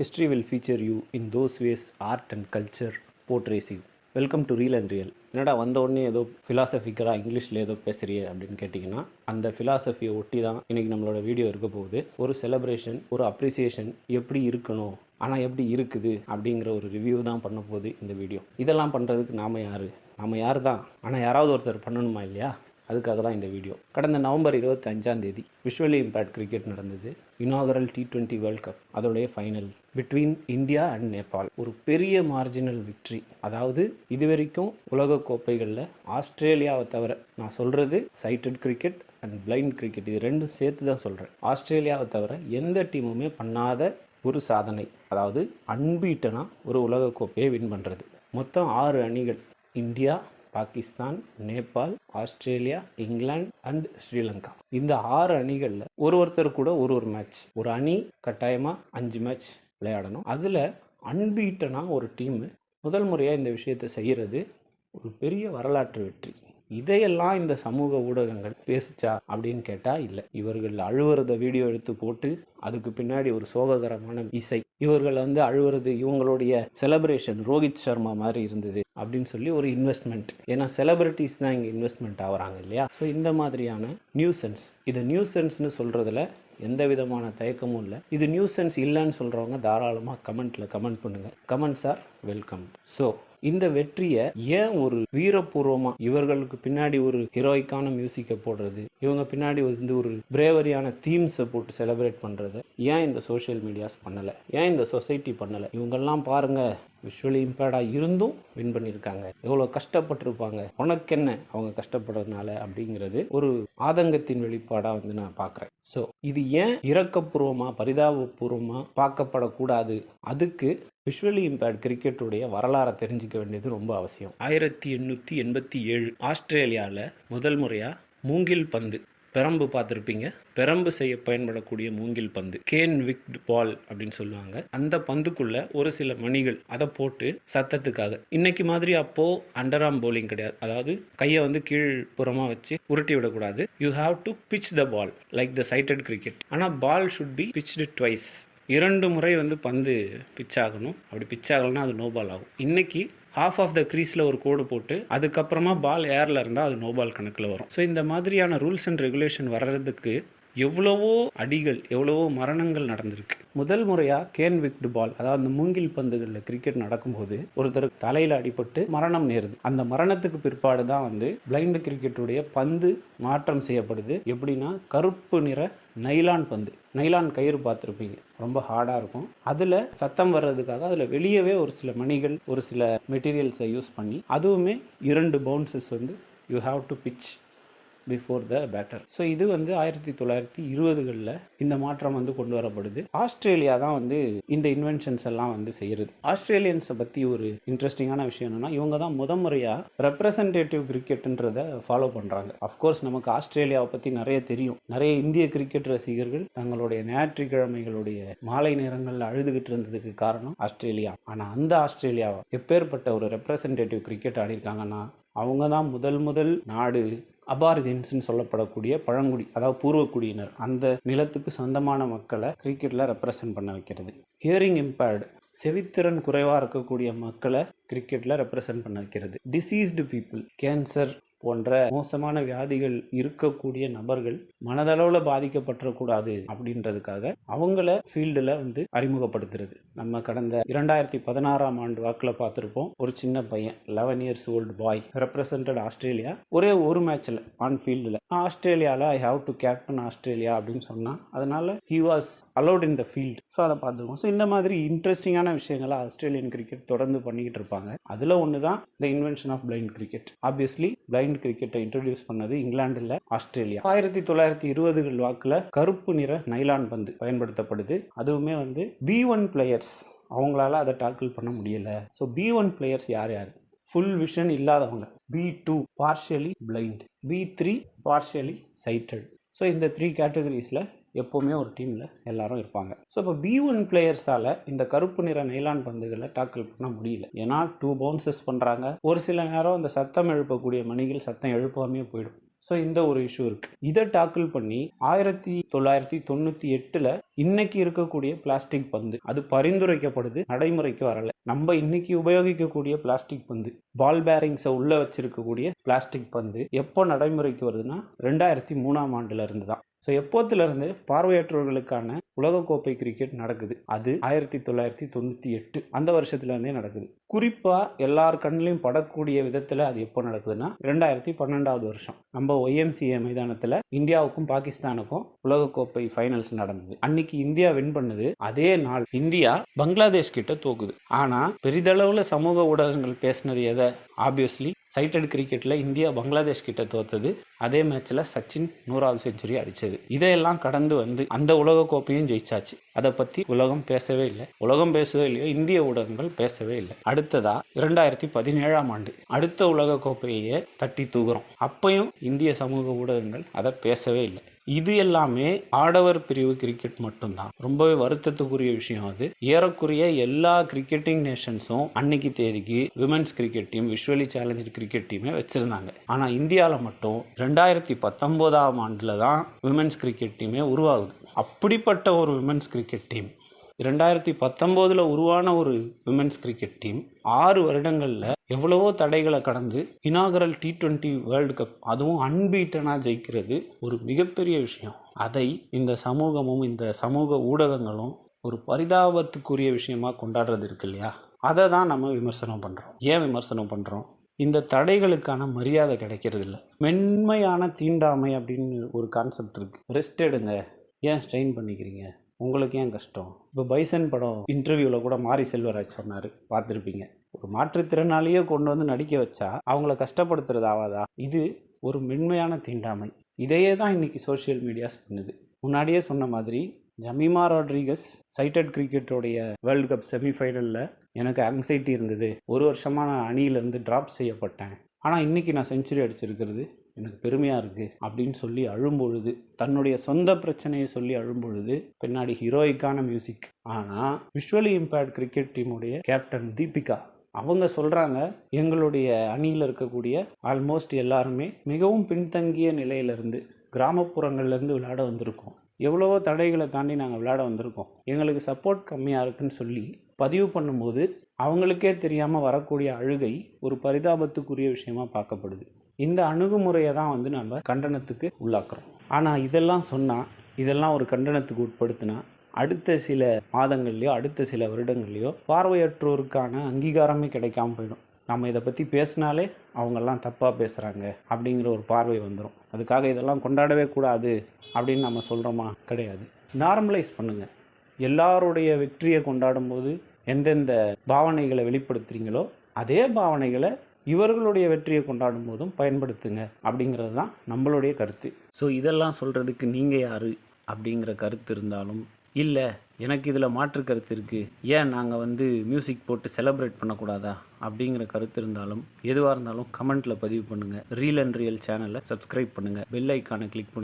History will feature you in those ways art and culture portrays you. Welcome to reel and real. என்னடா வந்த உடனே ஏதோ ஃபிலாசபிக்கலாக இங்கிலீஷில் ஏதோ பேசுகிறியே அப்படின்னு கேட்டிங்கன்னா, அந்த ஃபிலாசபியை ஒட்டி தான் இன்றைக்கி நம்மளோட வீடியோ இருக்க போகுது. ஒரு செலிப்ரேஷன், ஒரு அப்ரிசியேஷன் எப்படி இருக்கணும், ஆனால் எப்படி இருக்குது அப்படிங்கிற ஒரு ரிவ்யூ தான் பண்ண போகுது இந்த வீடியோ. இதெல்லாம் பண்ணுறதுக்கு நாம் யார் தான், ஆனால் யாராவது ஒருத்தர் பண்ணணுமா இல்லையா? அதுக்காக தான் இந்த வீடியோ. கடந்த நவம்பர் 25 விஷுவலி இம்பேக்ட் கிரிக்கெட் நடந்தது. இனாகரல் T20 வேர்ல்ட் கப், அதோடைய final between India and Nepal. ஒரு பெரிய மார்ஜினல் விக்ட்ரி. அதாவது இதுவரைக்கும் உலக கோப்பைகளில் ஆஸ்திரேலியாவை தவிர, நான் சொல்கிறது cited cricket and blind cricket, இது ரெண்டும் சேர்த்து தான் சொல்கிறேன். ஆஸ்திரேலியாவை தவிர எந்த டீமுமே பண்ணாத ஒரு சாதனை. அதாவது அன்பீட்டனா ஒரு உலக கோப்பையை வின் பண்ணுறது. மொத்தம் 6 அணிகள், India, Pakistan, Nepal, Australia, England and Sri Lanka. இந்த 6 அணிகளில் ஒருத்தர் கூட ஒரு மேட்ச், ஒரு அணி கட்டாயமாக 5 மேட்ச் விளையாடணும். அதில் அன்பீட்டனாக ஒரு டீமு முதல் முறையாக இந்த விஷயத்தை செய்கிறது ஒரு பெரிய வரலாற்று வெற்றி. இதையெல்லாம் இந்த சமூக ஊடகங்கள் பேசிச்சா அப்படின்னு கேட்டால் இல்லை. இவர்கள் அழுவுறத வீடியோ எடுத்து போட்டு அதுக்கு பின்னாடி ஒரு சோககரமான இசை, இவர்கள் அழுவுறது இவங்களுடைய செலிப்ரேஷன் ரோஹித் சர்மா மாதிரி இருந்தது அப்படின்னு சொல்லி ஒரு இன்வெஸ்ட்மெண்ட். ஏன்னா செலிபிரிட்டிஸ் தான் இங்கே இன்வெஸ்ட்மெண்ட் ஆகிறாங்க இல்லையா? ஸோ இந்த மாதிரியான நியூசன்ஸ், இதை நியூசன்ஸ்னு சொல்கிறதுல எந்த விதமான தயக்கமும் இல்லை. இது நியூசன்ஸ் இல்லைன்னு சொல்கிறவங்க தாராளமாக கமெண்ட் பண்ணுங்கள். Comments are welcome. ஸோ இந்த வெற்றியை ஏன் ஒரு வீரபூர்வமாக, இவர்களுக்கு பின்னாடி ஒரு ஹீரோய்க்கான மியூசிக்கை போடுறது, இவங்க பின்னாடி ஒரு பிரேவரியான தீம்ஸை போட்டு செலிப்ரேட் பண்ணுறது ஏன் இந்த சோஷியல் மீடியாஸ் பண்ணலை, ஏன் இந்த சொசைட்டி பண்ணலை? இவங்கெல்லாம் பாருங்கள், விஷுவலி இம்பேர்டாக இருந்தும் வின் பண்ணியிருக்காங்க, எவ்வளோ கஷ்டப்பட்டிருப்பாங்க, உனக்கு என்ன அவங்க கஷ்டப்படுறதுனால அப்படிங்கிறது ஒரு ஆதங்கத்தின் வெளிப்பாடாக நான் பார்க்குறேன். ஸோ இது ஏன் இரக்கப்பூர்வமாக பரிதாபபூர்வமாக பார்க்கப்படக்கூடாது? அதுக்கு விஷுவலி இம்பேர்ட் கிரிக்கெட்டுடைய வரலாறை தெரிஞ்சிக்க வேண்டியது ரொம்ப அவசியம். 1887 ஆஸ்திரேலியாவில் முதல் முறையாக மூங்கில் பந்து, பெரம்பு பார்த்துருப்பீங்க, பெரம்பு செய்ய பயன்படக்கூடிய மூங்கில் பந்து, கேன் விக்ட் பால் அப்படின்னு சொல்லுவாங்க. அந்த பந்துக்குள்ள ஒரு சில மணிகள் அதை போட்டு சத்தத்துக்காக, இன்னைக்கு மாதிரி அப்போ அண்டர் ஆர்ம் பவுலிங் கிடையாது. அதாவது கையை கீழ்ப்புறமா வச்சு உருட்டி விடக்கூடாது. You have to pitch the ball like the sighted cricket. ஆனால் ball should be pitched twice. 2 முறை பந்து பிச் ஆகணும். அப்படி பிச் ஆகலைன்னா அது நோ பால் ஆகும். இன்னைக்கு ஹாஃப் ஆஃப் த க்ரீஸில் ஒரு கோடு போட்டு அதுக்கப்புறமா பால் ஏரில் இருந்தால் அது நோ பால் கணக்கில் வரும். ஸோ இந்த மாதிரியான ரூல்ஸ் அண்ட் ரெகுலேஷன் வர்றதுக்கு எவ்வளவோ அடிகள், எவ்வளவோ மரணங்கள் நடந்திருக்கு. முதல் முறையாக கேன் விக்டு பால், அதாவது அந்த மூங்கில் பந்துகளில் கிரிக்கெட் நடக்கும்போது ஒருத்தர் தலையில் அடிபட்டு மரணம் நேருது. அந்த மரணத்துக்கு பிற்பாடு தான் பிளைண்ட் கிரிக்கெட்டுடைய பந்து மாற்றம் செய்யப்படுது. எப்படின்னா கருப்பு நிற நைலான் பந்து, நைலான் கயிறு பார்த்துருப்பீங்க, ரொம்ப ஹார்டாக இருக்கும். அதில் சத்தம் வர்றதுக்காக அதில் வெளியவே ஒரு சில மணிகள், ஒரு சில மெட்டீரியல்ஸை யூஸ் பண்ணி, அதுவுமே 2 bounces you have to pitch before the batter. So இது 1920களில் இந்த மாற்றம் கொண்டு வரப்படுது. ஆஸ்திரேலியா தான் இந்த இன்வென்ஷன்ஸ் எல்லாம் செய்கிறது. ஆஸ்திரேலியன்ஸை பற்றி ஒரு இன்ட்ரெஸ்டிங்கான விஷயம் என்னன்னா, இவங்க தான் முறையாக ரெப்ரசன்டேட்டிவ் கிரிக்கெட்டுன்றதை ஃபாலோ பண்ணுறாங்க. அஃப்கோர்ஸ் நமக்கு ஆஸ்திரேலியாவை பற்றி நிறைய தெரியும். நிறைய இந்திய கிரிக்கெட் ரசிகர்கள் தங்களுடைய ஞாயிற்றுக்கிழமைகளுடைய மாலை நேரங்களில் அழுதுகிட்டு இருந்ததுக்கு காரணம் ஆஸ்திரேலியா. ஆனால் அந்த ஆஸ்திரேலியாவை எப்பேற்பட்ட ஒரு ரெப்ரசன்டேட்டிவ் கிரிக்கெட் ஆடிருக்காங்கன்னா, அவங்க தான் முதல் நாடு அபாரிஜின்ஸ்ன்னு சொல்லப்படக்கூடிய பழங்குடி, அதாவது பூர்வக்குடியினர், அந்த நிலத்துக்கு சொந்தமான மக்களை கிரிக்கெட்டில் ரெப்ரசன்ட் பண்ண வைக்கிறது. ஹியரிங் இம்பேர்டு, செவித்திறன் குறைவாக இருக்கக்கூடிய மக்களை கிரிக்கெட்டில் ரெப்ரசன்ட் பண்ண வைக்கிறது. டிசீஸ்டு பீப்புள், கேன்சர் போன்ற மோசமான வியாதிகள் இருக்கக்கூடிய நபர்கள் மனதளவில் பாதிக்கப்படக்கூடாது அப்படின்றதுக்காக அவங்கள ஃபீல்டில் அறிமுகப்படுத்துறது. நம்ம கடந்த 2016ஆம் ஆண்டு வாக்கில் பார்த்துருப்போம். ஒரு சின்ன பையன், 11 years old boy represented Australia. ஒரே ஒரு மேட்ச்சில் ஆன் ஃபீல்டில் ஆஸ்திரேலியாவில் I have to captain Australia அப்படின்னு சொன்னால், அதனால he was allowed in the field. So அதை பார்த்துருக்கோம். ஸோ இந்த மாதிரி இன்ட்ரெஸ்டிங்கான விஷயங்களை ஆஸ்திரேலியன் கிரிக்கெட் தொடர்ந்து பண்ணிக்கிட்டு இருப்பாங்க. அதில் ஒன்று தான் the invention of blind cricket. Obviously blind கிரிக்கெட்டை இன்ட்ரோடியூஸ் பண்ணது இங்கிலாந்துல ஆஸ்திரேலியா. 1920கள் வாக்குல கருப்பு நிற நைலான் பந்து பயன்படுத்தப்படுது. அதுவுமே B1 பிளேயர்ஸ், அவங்களால அதை டாக்கிள் பண்ண முடியல. ஸோ B1 பிளேயர்ஸ் யார்? ஃபுல் விஷன் இல்லாதவங்க. B2 partially blind, B3 partially cited. So இந்த 3 கேட்டகரிஸில் எப்போவுமே ஒரு டீமில் எல்லாரும் இருப்பாங்க. ஸோ இப்போ B1 பிளேயர்ஸால் இந்த கருப்பு நிற நைலான் பந்துகளை டாக்கிள் பண்ண முடியல. ஏன்னா 2 பவுன்சஸ் பண்ணுறாங்க. ஒரு சில நேரம் அந்த சத்தம் எழுப்பக்கூடிய மணிகள் சத்தம் எழுப்பாமே போயிடும். ஸோ இந்த ஒரு இஷ்யூ இருக்குது. இதை டாக்கிள் பண்ணி 1998 இன்னைக்கு இருக்கக்கூடிய பிளாஸ்டிக் பந்து அது பரிந்துரைக்கப்படுது, நடைமுறைக்கு வரல. நம்ம இன்னைக்கு உபயோகிக்கக்கூடிய பிளாஸ்டிக் பந்து, பால் பேரிங்ஸை உள்ள வச்சிருக்கக்கூடிய பிளாஸ்டிக் பந்து எப்போ நடைமுறைக்கு வருதுன்னா 2003ஆம் ஆண்டுல இருந்து தான். ஸோ எப்போத்திலிருந்து பார்வையற்றவர்களுக்கான உலகக்கோப்பை கிரிக்கெட் நடக்குது? அது 1998 அந்த வருஷத்துலேருந்தே நடக்குது. குறிப்பாக எல்லார் கண்ணிலையும் படக்கூடிய விதத்தில் அது எப்போ நடக்குதுன்னா 2012ஆவது வருஷம் நம்ம YMCA மைதானத்தில் இந்தியாவுக்கும் பாகிஸ்தானுக்கும் உலகக்கோப்பை ஃபைனல்ஸ் நடந்தது. அன்னைக்கு இந்தியா வின் பண்ணுது. அதே நாள் இந்தியா பங்களாதேஷ் கிட்ட தோக்குது. ஆனால் பெரிதளவில் சமூக ஊடகங்கள் பேசினது எதை? ஆப்வியஸ்லி சைட்டட் கிரிக்கெட்டில் இந்தியா பங்களாதேஷ் கிட்ட தோத்தது. அதே மேட்ச்சில் சச்சின் 100வது செஞ்சுரி அடித்தது. இதையெல்லாம் கடந்து வந்து அந்த உலகக்கோப்பையும் ஜெயிச்சாச்சு. அதை பற்றி உலகம் பேசவே இல்லை. உலகம் பேசவே இல்லையோ, இந்திய ஊடகங்கள் பேசவே இல்லை. அடுத்ததா 2017ஆம் ஆண்டு அடுத்த உலகக்கோப்பையே தட்டி தூக்குறோம். அப்பையும் இந்திய சமூக ஊடகங்கள் அதை பேசவே இல்லை. இது எல்லாமே ஆடவர் பிரிவு கிரிக்கெட் மட்டும்தான். ரொம்பவே வருத்தத்துக்குரிய விஷயம். அது ஏறக்குறைய எல்லா கிரிக்கெட்டிங் நேஷன்ஸும் அன்னைக்கு தேதிக்கு women's cricket team, visually challenge cricket டீமே வச்சிருந்தாங்க. ஆனால் இந்தியாவில் மட்டும் 2019ஆம் ஆண்டில் தான் விமென்ஸ் கிரிக்கெட் டீமே உருவாகுது. அப்படிப்பட்ட ஒரு விமென்ஸ் கிரிக்கெட் டீம் 2019 உருவான ஒரு விமென்ஸ் கிரிக்கெட் டீம் 6 வருடங்களில் எவ்வளவோ தடைகளை கடந்து இனாகரல் T20 வேர்ல்டு கப், அதுவும் அன்பீட்டனாக ஜெயிக்கிறது ஒரு மிகப்பெரிய விஷயம். அதை இந்த சமூகமும் இந்த சமூக ஊடகங்களும் ஒரு பரிதாபத்துக்குரிய விஷயமா கொண்டாடுறது இருக்கு இல்லையா? அதை தான் நம்ம விமர்சனம் பண்ணுறோம். ஏன் விமர்சனம் பண்ணுறோம்? இந்த தடைகளுக்கான மரியாதை கிடைக்கிறது இல்லை. மென்மையான தீண்டாமை அப்படின்னு ஒரு கான்செப்ட் இருக்குது. ரெஸ்ட் எடுங்க, ஏன் ஸ்ட்ரெயின் பண்ணிக்கிறீங்க, உங்களுக்கு ஏன் கஷ்டம்? இப்போ பைசன் படம் இன்டர்வியூவில் கூட மாரி செல்வராஜ் சொன்னார், பார்த்துருப்பீங்க. ஒரு மாற்றுத்திறனாளியே கொண்டு வந்து நடிக்க வச்சா அவங்கள கஷ்டப்படுத்துறது ஆகாதா? இது ஒரு மென்மையான தீண்டாமை. இதையே தான் இன்றைக்கி சோஷியல் மீடியாஸ் பண்ணுது. முன்னாடியே சொன்ன மாதிரி ஜமீமா ராட்ரிகஸ் சைட்டட் கிரிக்கெட்டோடைய வேர்ல்டு கப் செமிஃபைனலில் எனக்கு ஆங்ஸைட்டி இருந்தது, 1 வருஷமாக நான் அணியிலேருந்து ட்ராப் செய்யப்பட்டேன், ஆனால் இன்றைக்கி நான் செஞ்சுரி அடிச்சிருக்கிறது எனக்கு பெருமையாக இருக்குது அப்படின்னு சொல்லி அழும்பொழுது, தன்னுடைய சொந்த பிரச்சனையை சொல்லி அழும்பொழுது பின்னாடி ஹீரோயிக்கான மியூசிக். ஆனால் விஷுவலி இம்பேர்ட் கிரிக்கெட் டீமுடைய கேப்டன் தீபிகா அவங்க சொல்கிறாங்க, எங்களுடைய அணியில் இருக்கக்கூடிய ஆல்மோஸ்ட் எல்லாருமே மிகவும் பின்தங்கிய நிலையிலிருந்து, கிராமப்புறங்கள்லேருந்து விளையாட வந்திருக்கோம். எவ்வளவோ தடைகளை தாண்டி நாங்கள் விளையாட வந்திருக்கோம். எங்களுக்கு சப்போர்ட் கம்மியாக இருக்குன்னு சொல்லி பதிவு பண்ணும்போது அவங்களுக்கே தெரியாமல் வரக்கூடிய அழுகை ஒரு பரிதாபத்துக்குரிய விஷயமா பார்க்கப்படுது. இந்த அணுகுமுறையை தான் வந்து நம்ம கண்டனத்துக்கு உள்ளாக்குறோம். ஆனால் இதெல்லாம் சொன்னால், இதெல்லாம் ஒரு கண்டனத்துக்கு உட்படுத்தினா அடுத்த சில மாதங்கள்லையோ அடுத்த சில வருடங்கள்லையோ பார்வையற்றோருக்கான அங்கீகாரமே கிடைக்காம போயிடும். நம்ம இதை பற்றி பேசினாலே அவங்கெல்லாம் தப்பாக பேசுகிறாங்க அப்படிங்கிற ஒரு பார்வை வந்துடும். அதுக்காக இதெல்லாம் கொண்டாடவே கூடாது அப்படின்னு நம்ம சொல்கிறோமா? கிடையாது. நார்மலைஸ் பண்ணுங்கள். எல்லாருடைய வெற்றியை கொண்டாடும் போது எந்தெந்த பாவனைகளை வெளிப்படுத்துகிறீங்களோ அதே பாவனைகளை இவர்களுடைய வெற்றியை கொண்டாடும் போதும் பயன்படுத்துங்க அப்படிங்கிறது தான் நம்மளுடைய கருத்து. ஸோ இதெல்லாம் சொல்கிறதுக்கு நீங்கள் யார் அப்படிங்கிற கருத்து இருந்தாலும், இல்லை எனக்கு இதில் மாற்று கருத்து இருக்குது, ஏன் நாங்கள் வந்து மியூசிக் போட்டு செலிப்ரேட் பண்ணக்கூடாதா அப்படிங்கிற கருத்து இருந்தாலும், எதுவாக இருந்தாலும் கமெண்ட்டில் பதிவு பண்ணுங்கள். ரீல் அண்ட் ரியல் சேனலை சப்ஸ்கிரைப் பண்ணுங்கள். பெல் ஐக்கானை கிளிக் பண்ணுங்கள்.